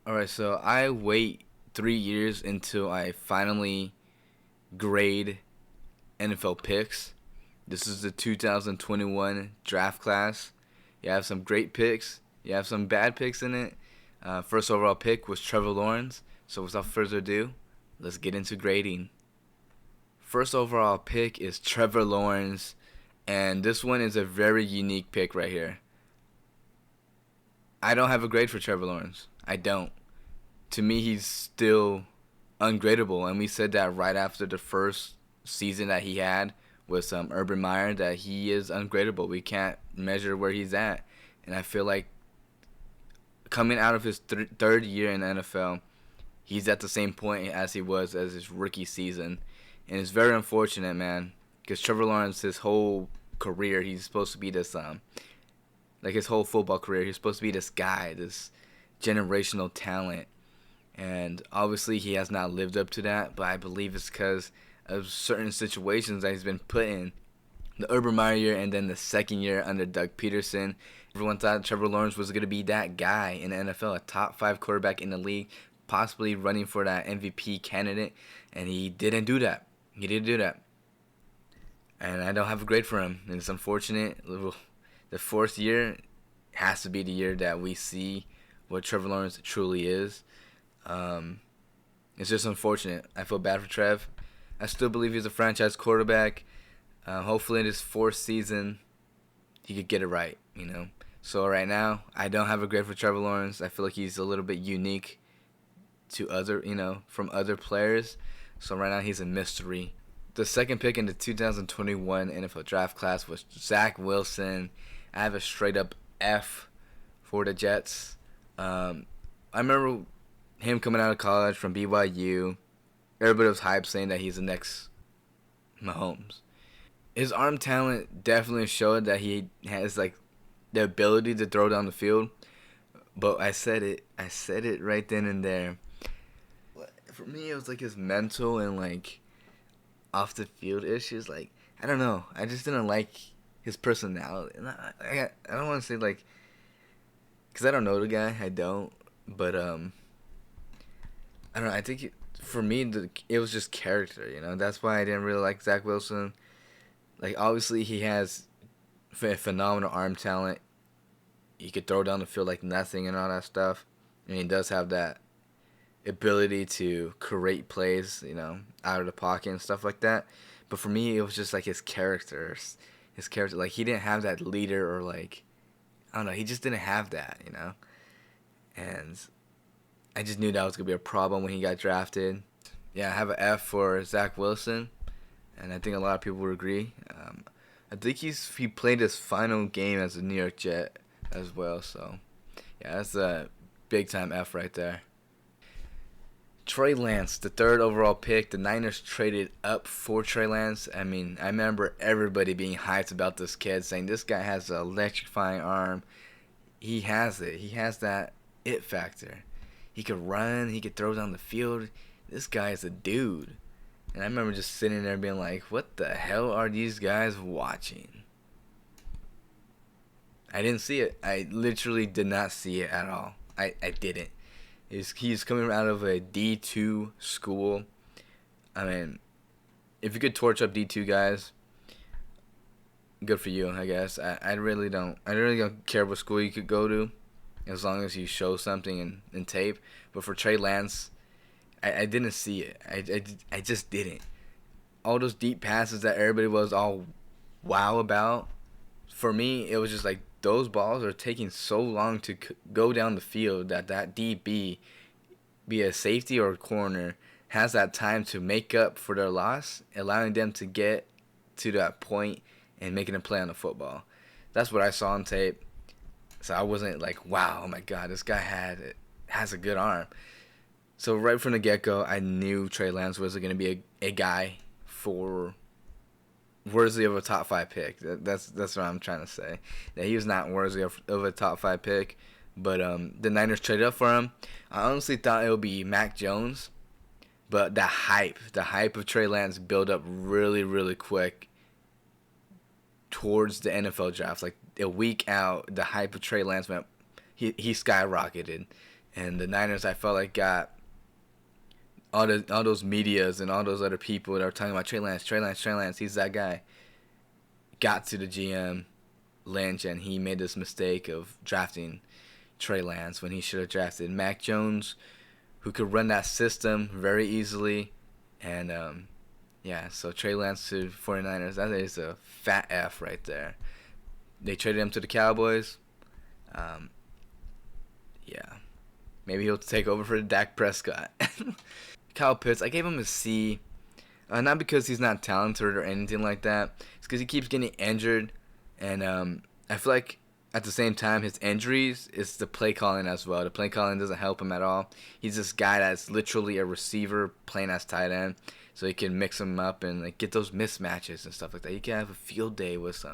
All right, so I wait 3 years until I finally grade NFL picks. This is the 2021 draft class. You have some great picks. You have some bad picks in it. First overall pick was Trevor Lawrence. So without further ado, let's get into grading. First overall pick is Trevor Lawrence, and this one is a very unique pick right here. I don't have a grade for Trevor Lawrence. I don't. To me, he's still ungradable, and we said that right after the first season that he had with Urban Meyer, that he is ungradable. We can't measure where he's at, and I feel like coming out of his third year in the NFL, he's at the same point as he was as his rookie season, and it's very unfortunate, man, because Trevor Lawrence, his whole career, he's supposed to be this like his whole football career, he's supposed to be this guy, this generational talent. And obviously, he has not lived up to that, but I believe it's because of certain situations that he's been put in. The Urban Meyer year and then the second year under Doug Peterson. Everyone thought Trevor Lawrence was going to be that guy in the NFL, a top 5 quarterback in the league, possibly running for that MVP candidate, and he didn't do that. He didn't do that. And I don't have a grade for him. And it's unfortunate. The fourth year has to be the year that we see what Trevor Lawrence truly is. It's just unfortunate. I feel bad for Trev. I still believe he's a franchise quarterback. Hopefully in his fourth season, he could get it right, So right now, I don't have a grade for Trevor Lawrence. I feel like he's a little bit unique to from other players. So right now, he's a mystery. The second pick in the 2021 NFL draft class was Zach Wilson. I have a straight up F for the Jets. I remember him coming out of college from BYU. Everybody was hyped saying that he's the next Mahomes. His arm talent definitely showed that he has the ability to throw down the field. But I said it right then and there. For me, it was his mental and off the field issues. I don't know. I just didn't like his personality. And I don't want to say because I don't know the guy. I don't. But I don't know. I think for me, it was just character. That's why I didn't really like Zach Wilson. Obviously, he has phenomenal arm talent. He could throw down the field like nothing and all that stuff. And he does have that ability to create plays, out of the pocket and stuff like that. But for me, it was just his character. His character, he didn't have that leader or I don't know. He just didn't have that, And I just knew that was going to be a problem when he got drafted. Yeah, I have an F for Zach Wilson, and I think a lot of people would agree. I think he played his final game as a New York Jet as well, so yeah, that's a big-time F right there. Trey Lance, the third overall pick. The Niners traded up for Trey Lance. I mean, I remember everybody being hyped about this kid, saying this guy has an electrifying arm. He has it. He has that it factor. He could run. He could throw down the field. This guy is a dude. And I remember just sitting there being like, what the hell are these guys watching? I didn't see it. I literally did not see it at all. I didn't. He's coming out of a D2 school. I mean, if you could torch up D2 guys, good for you, I guess. I really don't care what school you could go to, as long as you show something in tape. But for Trey Lance, I didn't see it. I just didn't. All those deep passes that everybody was all wow about, for me, it was just those balls are taking so long to go down the field that DB, be a safety or a corner, has that time to make up for their loss, allowing them to get to that point and making a play on the football. That's what I saw on tape. So I wasn't wow, oh my God, this guy has a good arm. So right from the get-go, I knew Trey Lance was going to be a guy worthy of a top 5 pick. That's what I'm trying to say. That he was not worthy of a top 5 pick, but the Niners traded up for him. I honestly thought it would be Mac Jones, but the hype of Trey Lance built up really, really quick towards the NFL draft. A week out, the hype of Trey Lance he skyrocketed, And the Niners, I felt like, got all those medias and all those other people that are talking about Trey Lance, Trey Lance, Trey Lance. He's that guy. Got to the GM Lynch, and he made this mistake of drafting Trey Lance when he should have drafted Mac Jones, who could run that system very easily. And yeah, so Trey Lance to 49ers, that is a fat F right there. They traded him to the Cowboys. Um, yeah, maybe he'll take over for Dak Prescott. Kyle Pitts, I gave him a C. Not because he's not talented or anything like that. It's because he keeps getting injured. And I feel like at the same time, his injuries is the play calling as well. The play calling doesn't help him at all. He's this guy that's literally a receiver playing as tight end. So he can mix them up and like get those mismatches and stuff like that. You can have a field day with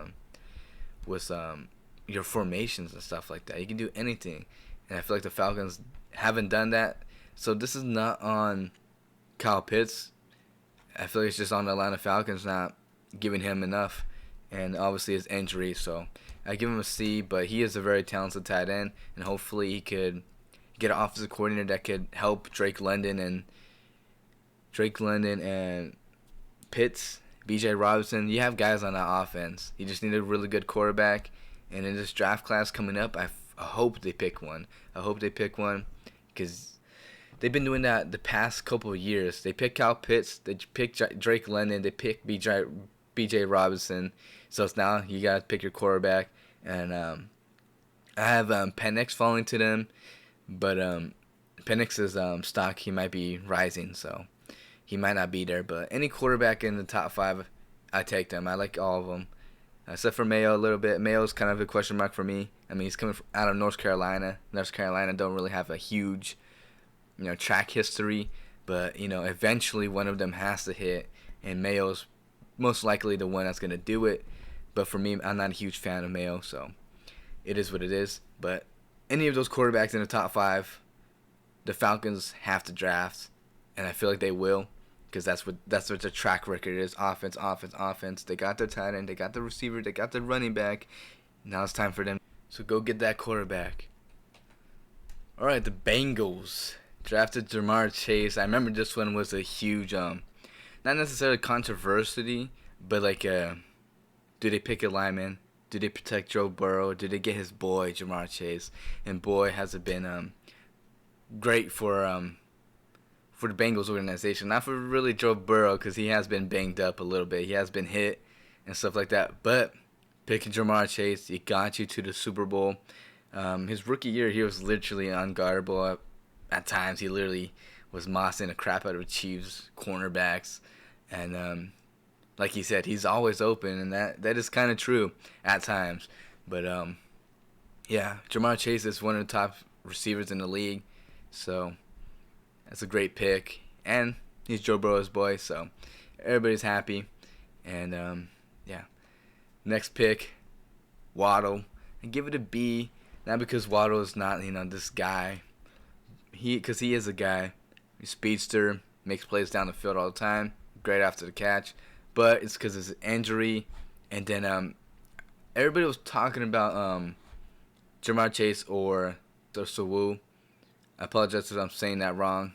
your formations and stuff like that. You can do anything. And I feel like the Falcons haven't done that. So this is not on Kyle Pitts. I feel like it's just on the Atlanta Falcons not giving him enough, and obviously his injury. So I give him a C, but he is a very talented tight end, and hopefully he could get an offensive coordinator that could help Drake London and Pitts, B.J. Robinson. You have guys on that offense. You just need a really good quarterback, and in this draft class coming up, I hope they pick one. I hope they pick one because they've been doing that the past couple of years. They pick Kyle Pitts, they pick Drake London, they pick B.J. Robinson. So it's now you got to pick your quarterback. And I have Penix falling to them. But Penix's stock, he might be rising. So he might not be there. But any quarterback in the top 5, I take them. I like all of them. Except for Mayo a little bit. Mayo's kind of a question mark for me. I mean, he's coming out of North Carolina. North Carolina don't really have a huge track history, but eventually one of them has to hit, and Mayo's most likely the one that's gonna do it. But for me, I'm not a huge fan of Mayo, so it is what it is. But any of those quarterbacks in the top 5, the Falcons have to draft, and I feel like they will, because that's what their track record is: offense, offense, offense. They got their tight end, they got the receiver, they got the running back. Now it's time for them. So go get that quarterback. All right, the Bengals drafted Ja'Marr Chase. I remember this one was a huge, not necessarily controversy, but like, do they pick a lineman? Do they protect Joe Burrow? Do they get his boy Ja'Marr Chase? And boy, has it been great for the Bengals organization. Not for really Joe Burrow, because he has been banged up a little bit. He has been hit and stuff like that. But picking Ja'Marr Chase, he got you to the Super Bowl. His rookie year, he was literally unguardable. At times, he literally was mossing the crap out of Chiefs cornerbacks. And like he said, he's always open, and that is kind of true at times. But, yeah, Ja'Marr Chase is one of the top receivers in the league. So that's a great pick. And he's Joe Burrow's boy, so everybody's happy. And, yeah. Next pick, Waddle. I give it a B, not because Waddle is not, this guy. Because he is a guy. He's a speedster, makes plays down the field all the time, great after the catch. But it's because of his injury. And then everybody was talking about Ja'Marr Chase or Sewell. I apologize if I'm saying that wrong.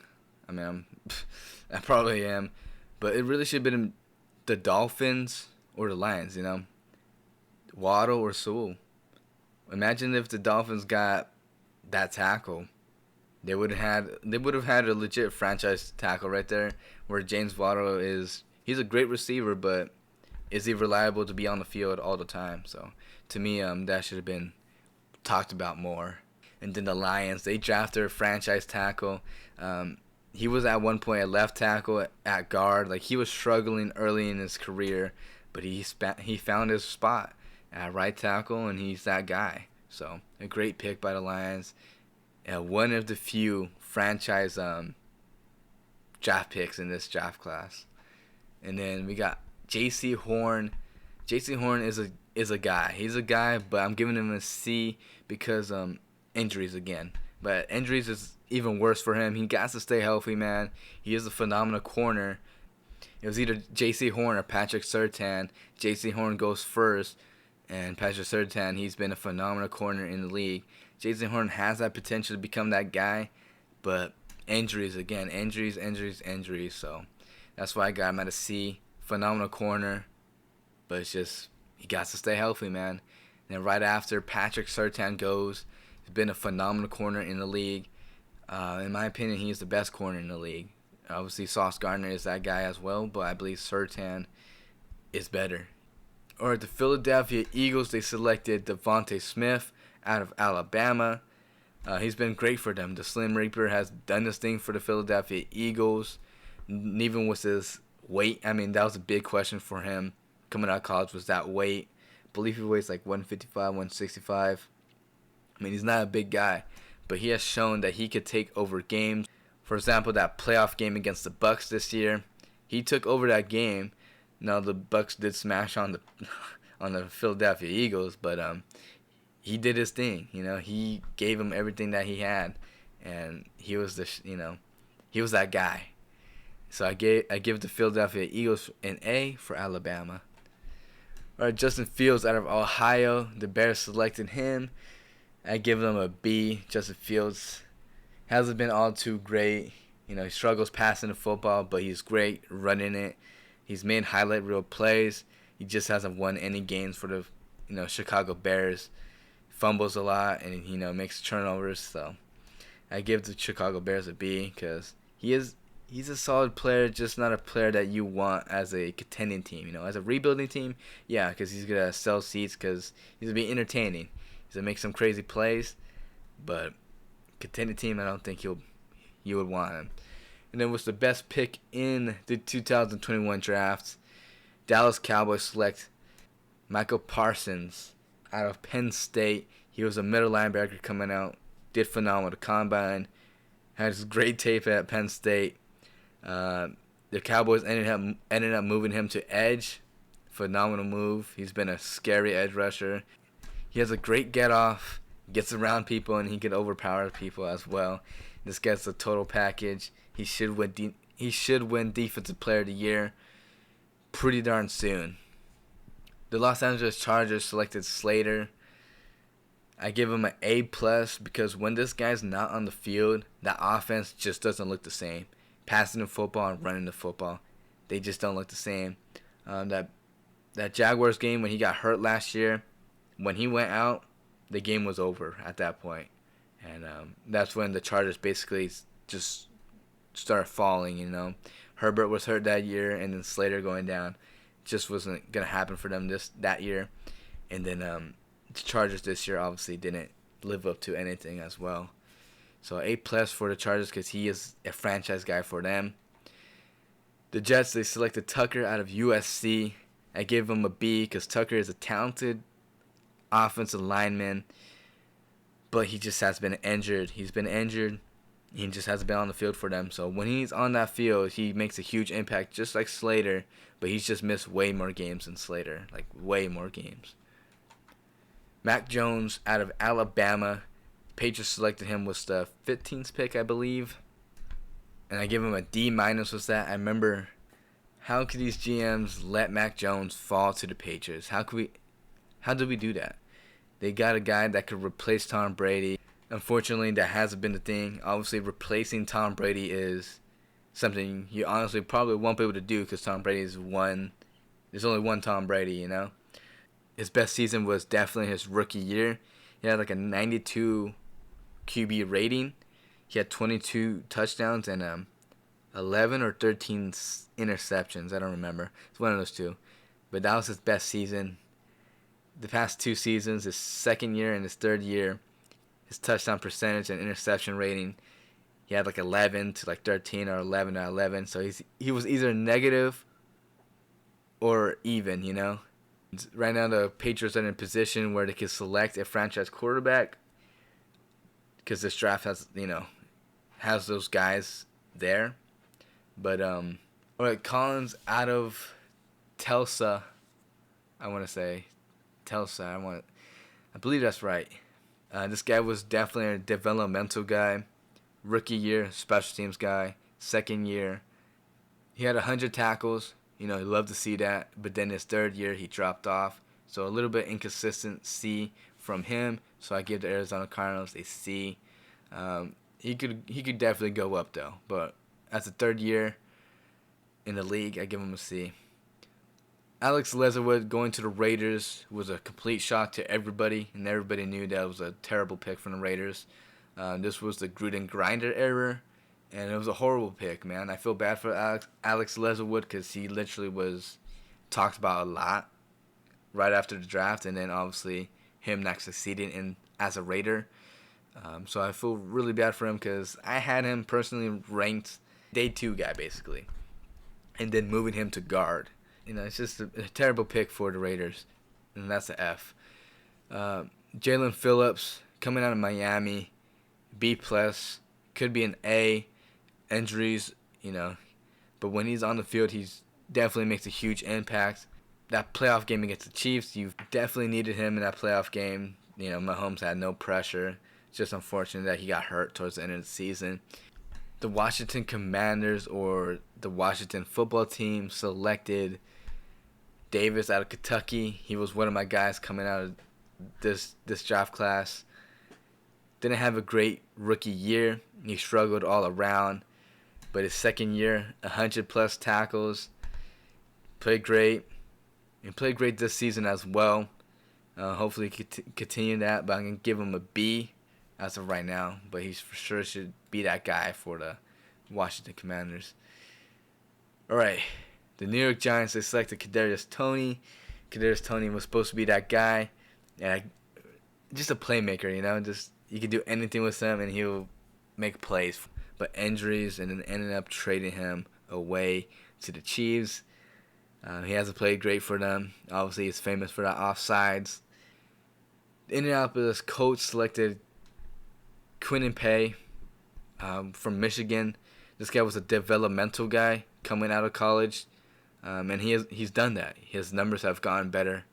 I mean, I probably am. But it really should have been the Dolphins or the Lions, Waddle or Sewell. Imagine if the Dolphins got that tackle. They would have had a legit franchise tackle right there, where James Waddle he's a great receiver, but is he reliable to be on the field all the time? So to me, that should have been talked about more. And then the Lions, they drafted a franchise tackle. He was at one point a left tackle at guard. Like, he was struggling early in his career, but he found his spot at right tackle, and he's that guy. So a great pick by the Lions. One of the few franchise draft picks in this draft class. And then we got J.C. Horn. J.C. Horn is a guy. He's a guy, but I'm giving him a C because injuries again. But injuries is even worse for him. He got to stay healthy, man. He is a phenomenal corner. It was either J.C. Horn or Patrick Surtain. J.C. Horn goes first, and Patrick Surtain, he's been a phenomenal corner in the league. Jason Horn has that potential to become that guy, but injuries again, injuries. So that's why I got him at a C. Phenomenal corner, but it's just he got to stay healthy, man. And then right after Patrick Surtain goes, he's been a phenomenal corner in the league. In my opinion, he's the best corner in the league. Obviously, Sauce Gardner is that guy as well, but I believe Surtain is better. Or the Philadelphia Eagles, they selected Devontae Smith out of Alabama. He's been great for them. The Slim Reaper has done this thing for the Philadelphia Eagles. Even with his weight, I mean, that was a big question for him coming out of college, was that weight. I believe he weighs like 155, 165. I mean, he's not a big guy, but he has shown that he could take over games. For example, that playoff game against the Bucks this year, he took over that game. Now the Bucks did smash on the on the Philadelphia Eagles, but he did his thing. You know, he gave him everything that he had, and he was he was that guy. So I give the Philadelphia Eagles an A for Alabama. All right, Justin Fields out of Ohio, the Bears selected him. I give them a B. Justin Fields hasn't been all too great. You know, he struggles passing the football, but he's great running it. He's made highlight reel plays. He just hasn't won any games for the Chicago Bears. Fumbles a lot and makes turnovers. So I give the Chicago Bears a B because he's a solid player, just not a player that you want as a contending team. As a rebuilding team, yeah, because he's gonna sell seats because he's gonna be entertaining. He's gonna make some crazy plays, but contending team, I don't think you would want him. And then was the best pick in the 2021 draft. Dallas Cowboys select Michael Parsons out of Penn State. He was a middle linebacker coming out. Did phenomenal at the combine. Had his great tape at Penn State. The Cowboys ended up moving him to edge. Phenomenal move. He's been a scary edge rusher. He has a great get off. Gets around people and he can overpower people as well. This guy's a total package. He should win Defensive Player of the Year pretty darn soon. The Los Angeles Chargers selected Slater. I give him an A+ because when this guy's not on the field, that offense just doesn't look the same. Passing the football and running the football, they just don't look the same. That Jaguars game when he got hurt last year, when he went out, the game was over at that point. And that's when the Chargers basically just started falling, Herbert was hurt that year, and then Slater going down. Just wasn't going to happen for them that year. And then the Chargers this year obviously didn't live up to anything as well. So A+ for the Chargers because he is a franchise guy for them. The Jets, they selected Tucker out of USC. I give him a B because Tucker is a talented offensive lineman, but he just has been injured. He's been injured. He just hasn't been on the field for them. So when he's on that field, he makes a huge impact, just like Slater, but he's just missed way more games than Slater, like way more games. Mac Jones out of Alabama. Patriots selected him was the 15th pick, I believe. And I give him a D- with that. I remember, how could these GMs let Mac Jones fall to the Patriots? How did we do that? They got a guy that could replace Tom Brady. Unfortunately, that hasn't been the thing. Obviously, replacing Tom Brady is something you honestly probably won't be able to do because Tom Brady's one. There's only one Tom Brady, His best season was definitely his rookie year. He had like a 92 QB rating. He had 22 touchdowns and 11 or 13 interceptions. I don't remember. It's one of those two. But that was his best season. The past 2 seasons, his second year and his third year, his touchdown percentage and interception rating, he had like 11 to like 13 or 11 to 11. So he was either negative or even, Right now the Patriots are in a position where they can select a franchise quarterback because this draft has those guys there. But Collins out of Tulsa, I believe that's right. This guy was definitely a developmental guy. Rookie year, special teams guy. Second year, he had 100 tackles. You loved to see that. But then his third year, he dropped off. So a little bit inconsistent C from him, so I give the Arizona Cardinals a C. He could definitely go up though, but as a third year in the league, I give him a C. Alex Leatherwood going to the Raiders was a complete shock to everybody, and everybody knew that it was a terrible pick from the Raiders. This was the Gruden Grinder era, and it was a horrible pick, man. I feel bad for Alex Leatherwood because he literally was talked about a lot right after the draft, and then obviously him not succeeding in as a Raider. So I feel really bad for him because I had him personally ranked day 2 guy basically, and then moving him to guard. It's just a terrible pick for the Raiders, and that's an F. Jalen Phillips coming out of Miami, B plus, could be an A. Injuries, but when he's on the field, he's definitely makes a huge impact. That playoff game against the Chiefs, you definitely needed him in that playoff game. Mahomes had no pressure. It's just unfortunate that he got hurt towards the end of the season. The Washington Commanders or the Washington football team selected Davis out of Kentucky. He was one of my guys coming out of this draft class. Didn't have a great rookie year. He struggled all around. But his second year, 100-plus tackles. Played great. He played great this season as well. Hopefully he can continue that. But I'm going to give him a B as of right now. But he for sure should be that guy for the Washington Commanders. All right. The New York Giants, they selected Kadarius Toney. Kadarius Toney was supposed to be that guy. And just a playmaker, Just you can do anything with him and he'll make plays. But injuries, and then ended up trading him away to the Chiefs. He hasn't played great for them. Obviously, he's famous for the offsides. The Indianapolis Colts selected Quinn Pay from Michigan. This guy was a developmental guy coming out of college. And he's done that. His numbers have gotten better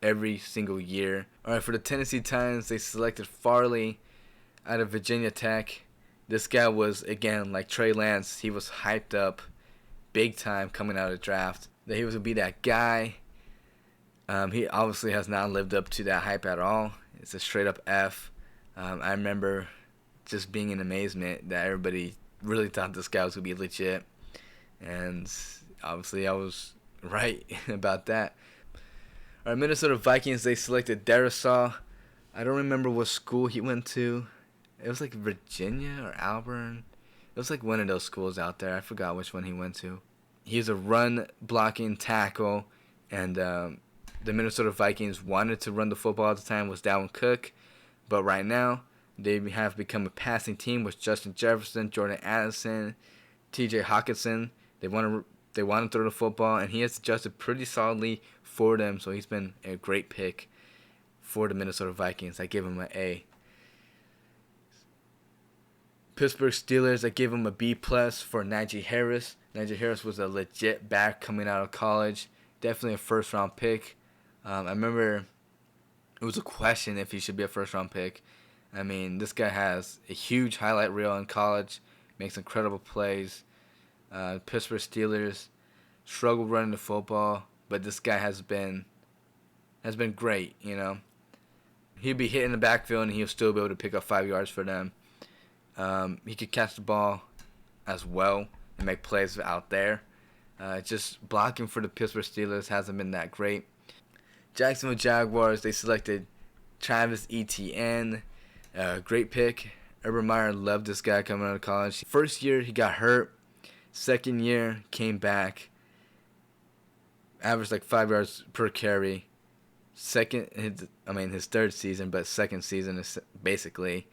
every single year. All right, for the Tennessee Titans, they selected Farley out of Virginia Tech. This guy was, again, like Trey Lance, he was hyped up big time coming out of the draft. That he was going to be that guy. He obviously has not lived up to that hype at all. It's a straight up F. I remember just being in amazement that everybody really thought this guy was going to be legit. And obviously, I was right about that. Our Minnesota Vikings, they selected Darrisaw. I don't remember what school he went to. It was like Virginia or Auburn. It was like one of those schools out there. I forgot which one he went to. He's a run-blocking tackle, and the Minnesota Vikings wanted to run the football at the time was Dalvin Cook. But right now, they have become a passing team with Justin Jefferson, Jordan Addison, T.J. Hockenson. They want to throw the football, and he has adjusted pretty solidly for them, so he's been a great pick for the Minnesota Vikings. I give him an A. Pittsburgh Steelers, I give him a B+ for Najee Harris. Najee Harris was a legit back coming out of college. Definitely a first-round pick. I remember it was a question if he should be a first-round pick. I mean, this guy has a huge highlight reel in college, makes incredible plays. Pittsburgh Steelers struggled running the football, but this guy has been great, He'd be hitting the backfield and he'll still be able to pick up 5 yards for them. He could catch the ball as well and make plays out there. Just blocking for the Pittsburgh Steelers hasn't been that great. Jacksonville Jaguars, they selected Travis Etienne. Great pick. Urban Meyer loved this guy coming out of college. First year, he got hurt. Second year, came back. Averaged like 5 yards per carry. His third season, but second season is basically.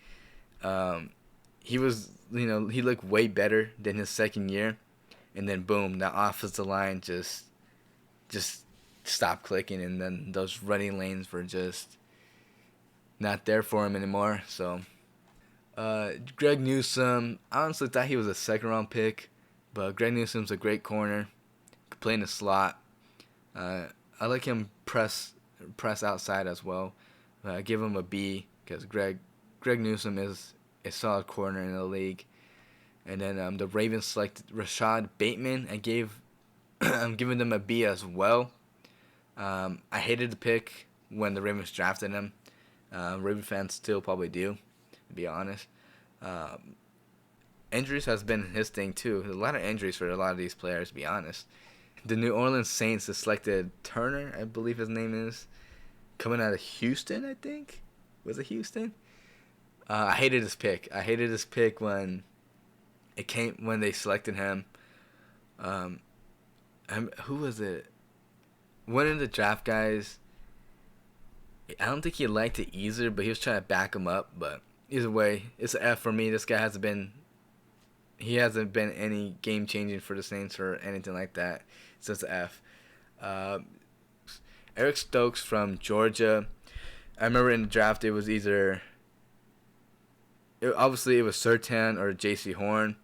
He was, he looked way better than his second year. And then, boom, the offensive line just stopped clicking. And then those running lanes were just not there for him anymore. So, Greg Newsome, I honestly thought he was a second-round pick. But Greg Newsome's a great corner. Could play in the slot. I like him press outside as well. I give him a B because Greg Newsome is a solid corner in the league. And then the Ravens selected Rashad Bateman. I'm giving them a B as well. I hated the pick when the Ravens drafted him. Raven fans still probably do, to be honest. Um, Injuries has been his thing too. A lot of injuries for a lot of these players, to be honest. The New Orleans Saints has selected Turner, I believe his name is, coming out of Houston, I think. Was it Houston? I hated his pick. I hated his pick when they selected him. Um, who was it? One of the draft guys. I don't think he liked it either, but he was trying to back him up. But either way, it's an F for me. This guy hasn't been. He hasn't been any game changing for the Saints or anything like that. So it's an F. Uh, Eric Stokes from Georgia. I remember in the draft it was obviously it was Surtain or J.C. Horn,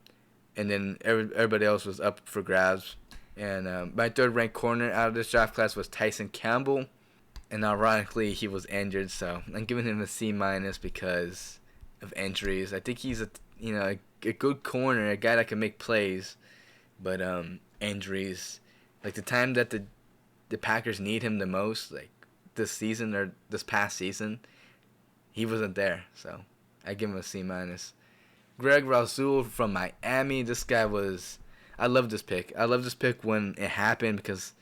and then everybody else was up for grabs. And my third ranked corner out of this draft class was Tyson Campbell, and ironically he was injured, so I'm giving him a C minus because of injuries. I think he's a good corner, a guy that can make plays, but injuries, like the time that the Packers need him the most, like this season or this past season, he wasn't there, so I give him a C minus. Greg Rasul from Miami. This guy was. I love this pick. I love this pick when it happened because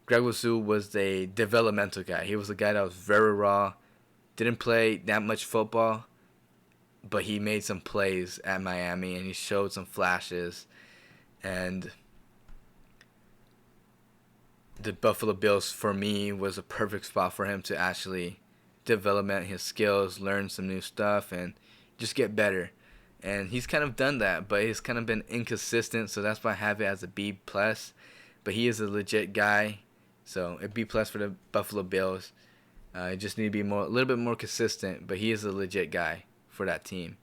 Greg Rasul was a developmental guy. He was a guy that was very raw, didn't play that much football, but he made some plays at Miami and he showed some flashes. And the Buffalo Bills, for me, was a perfect spot for him to actually develop his skills, learn some new stuff, and just get better. And he's kind of done that, but he's kind of been inconsistent, so that's why I have it as a B plus. But he is a legit guy, so a B plus for the Buffalo Bills. He just need to be a little bit more consistent, but he is a legit guy for that team.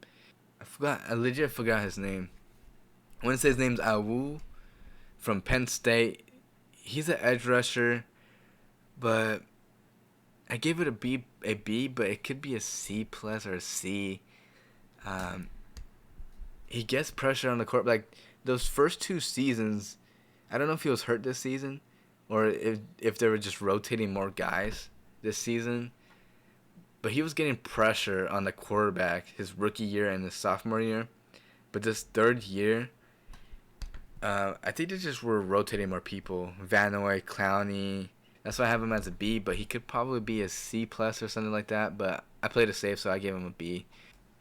I legit forgot his name. I want to say his name's Awu from Penn State. He's an edge rusher, but I gave it a B, but it could be a C plus or a C. He gets pressure on the court. Like those first 2 seasons, I don't know if he was hurt this season, or if they were just rotating more guys this season. But he was getting pressure on the quarterback his rookie year and his sophomore year. But this third year, I think they just were rotating more people. Vanoy, Clowney. That's why I have him as a B, but he could probably be a C plus or something like that. But I played it safe, so I gave him a B.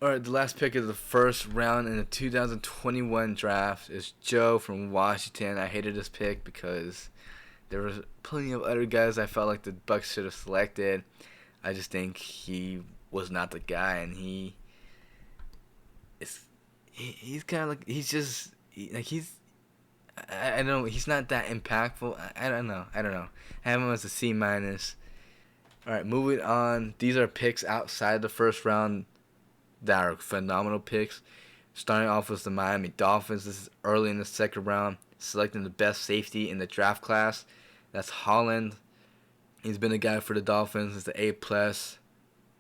Alright, the last pick of the first round in the 2021 draft is Joe from Washington. I hated this pick because there was plenty of other guys I felt like the Bucks should have selected. I just think he was not the guy, and he's kind of like I don't know, he's not that impactful. I don't know. I have him as a C minus. All right, moving on. These are picks outside the first round that are phenomenal picks. Starting off with the Miami Dolphins. This is early in the second round, selecting the best safety in the draft class. That's Holland. He's been a guy for the Dolphins. He's the A plus,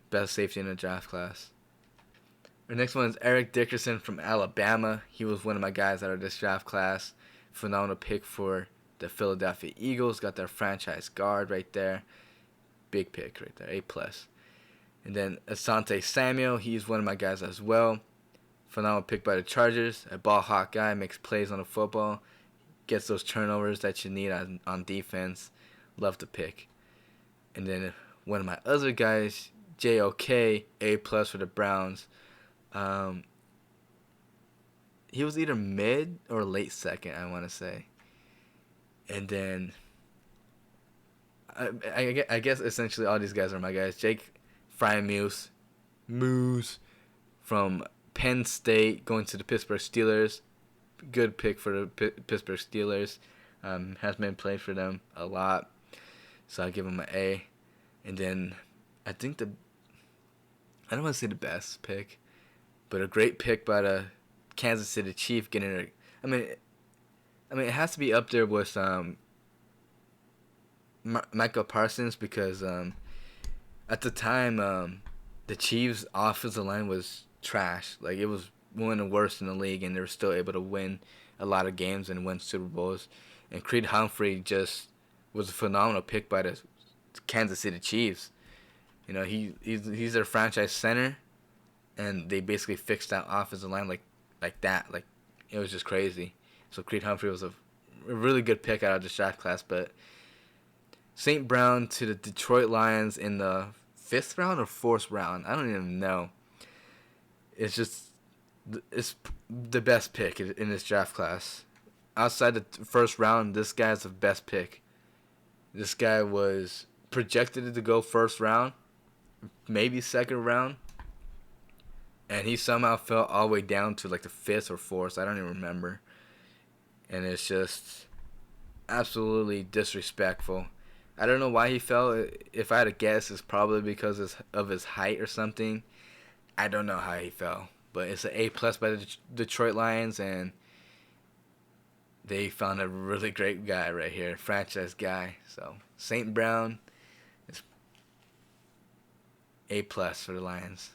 best safety in the draft class. Our next one is Eric Dickerson from Alabama. He was one of my guys out of this draft class. Phenomenal pick for the Philadelphia Eagles. Got their franchise guard right there. Big pick right there, A plus. And then Asante Samuel, he's one of my guys as well. Phenomenal pick by the Chargers. A ball hawk guy, makes plays on the football. Gets those turnovers that you need on defense. Love the pick. And then one of my other guys, JOK, A plus for the Browns. He was either mid or late second, I want to say. And then I guess essentially all these guys are my guys. Jake Freiermuth, Moose from Penn State, going to the Pittsburgh Steelers. Good pick for the Pittsburgh Steelers. Has been played for them a lot, so I give him an A. And then I think I don't want to say the best pick, but a great pick by the Kansas City Chiefs getting a. I mean, it has to be up there with Michael Parsons because at the time the Chiefs' offensive line was trash. Like it was one of the worst in the league, and they were still able to win a lot of games and win Super Bowls. And Creed Humphrey just was a phenomenal pick by the Kansas City Chiefs. You know, he's their franchise center, and they basically fixed that offensive line like that. Like, it was just crazy. So Creed Humphrey was a really good pick out of this draft class. But St. Brown to the Detroit Lions in the 5th round or 4th round, I don't even know. It's just it's the best pick in this draft class. Outside the first round, this guy's the best pick. This guy was projected to go first round, maybe second round, and he somehow fell all the way down to like the 5th or 4th. I don't even remember. And it's just absolutely disrespectful. I don't know why he fell. If I had to guess, it's probably because of his height or something. I don't know how he fell, but it's an A+ by the Detroit Lions, and they found a really great guy right here, franchise guy. So St. Brown is A+ for the Lions.